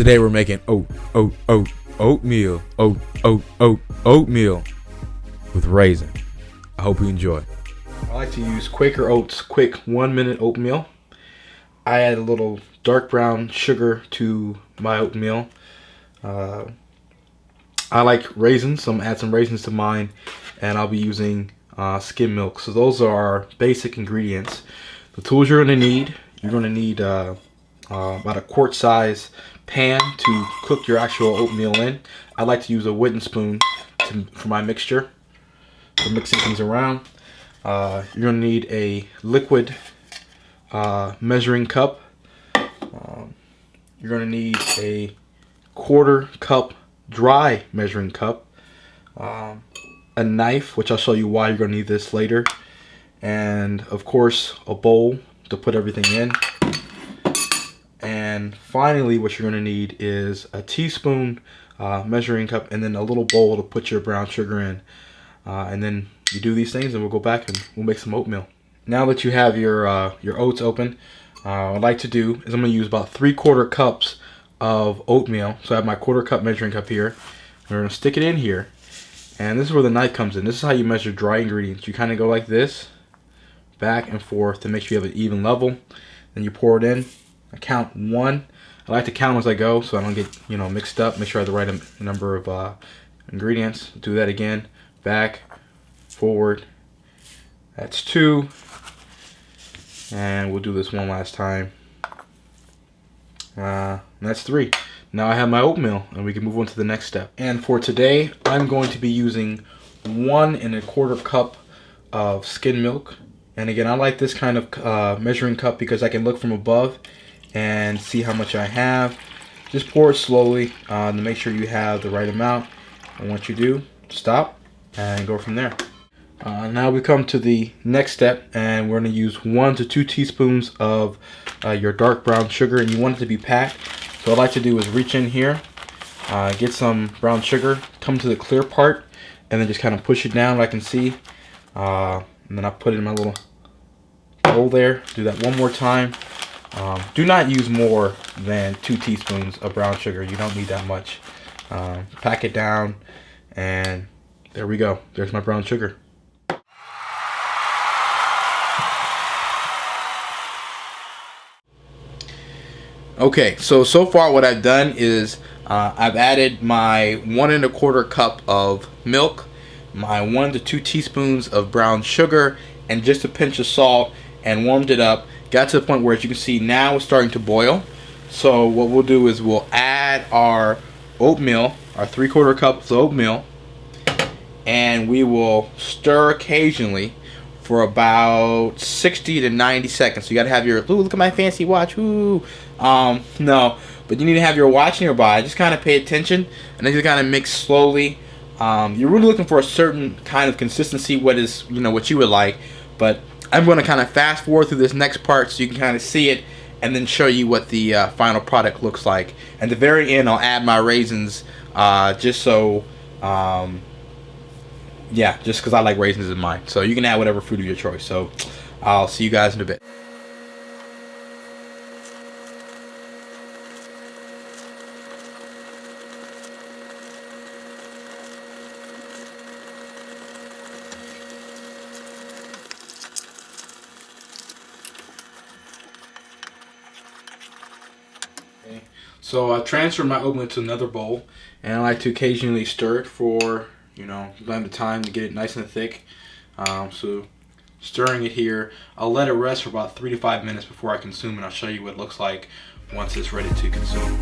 Today we're making oatmeal with raisin. I hope you enjoy. I like to use Quaker Oats quick 1-minute oatmeal. I add a little dark brown sugar to my oatmeal. I like raisins, so I'm gonna add some raisins to mine, and I'll be using skim milk. So those are our basic ingredients. The tools you're gonna need: about a quart size pan to cook your actual oatmeal in. I like to use a wooden spoon for my mixture, for mixing things around. You're gonna need a liquid measuring cup. You're gonna need a 1/4 cup dry measuring cup, a knife, which I'll show you why you're gonna need this later, and of course a bowl to put everything in. And finally, what you're gonna need is a teaspoon measuring cup, and then a little bowl to put your brown sugar in. And then you do these things, and we'll go back and we'll make some oatmeal. Now that you have your oats open, what I'd like to do is I'm gonna use about 3/4 cups of oatmeal. So I have my 1/4 cup measuring cup here. We're gonna stick it in here, and this is where the knife comes in. This is how you measure dry ingredients. You kind of go like this, back and forth, to make sure you have an even level. Then you pour it in. I count 1. I like to count as I go so I don't get mixed up. Make sure I have the right number of ingredients. Do that again. Back, forward. That's 2. And we'll do this one last time. That's 3. Now I have my oatmeal, and we can move on to the next step. And for today, I'm going to be using 1 1/4 cup of skim milk. And again, I like this kind of measuring cup because I can look from above and see how much I have. Just pour it slowly to make sure you have the right amount. And once you do, stop and go from there. Now we come to the next step, and we're going to use 1 to 2 teaspoons of your dark brown sugar, and you want it to be packed. So what I like to do is reach in here, get some brown sugar, come to the clear part, and then just kind of push it down like I can see. And then I put it in my little bowl there. Do that one more time. Do not use more than 2 teaspoons of brown sugar. You don't need that much. Pack it down, and there we go. There's my brown sugar. Okay, so far what I've done is I've added my 1 1/4 cup of milk, my 1 to 2 teaspoons of brown sugar, and just a pinch of salt, and warmed it up. Got to the point where, as you can see, now it's starting to boil. So what we'll do is we'll add our oatmeal, our 3/4 cups of oatmeal, and we will stir occasionally for about 60 to 90 seconds. So you gotta have your, ooh, look at my fancy watch, ooh. No, but you need to have your watch nearby. Just kind of pay attention, and then just kind of mix slowly. You're really looking for a certain kind of consistency, what you would like, but I'm going to kind of fast forward through this next part so you can kind of see it, and then show you what the final product looks like. At the very end, I'll add my raisins, just because I like raisins in mine. So you can add whatever fruit of your choice. So I'll see you guys in a bit. So I transferred my oatmeal to another bowl, and I like to occasionally stir it for, time to time to get it nice and thick. So stirring it here, I'll let it rest for about 3 to 5 minutes before I consume it. I'll show you what it looks like once it's ready to consume.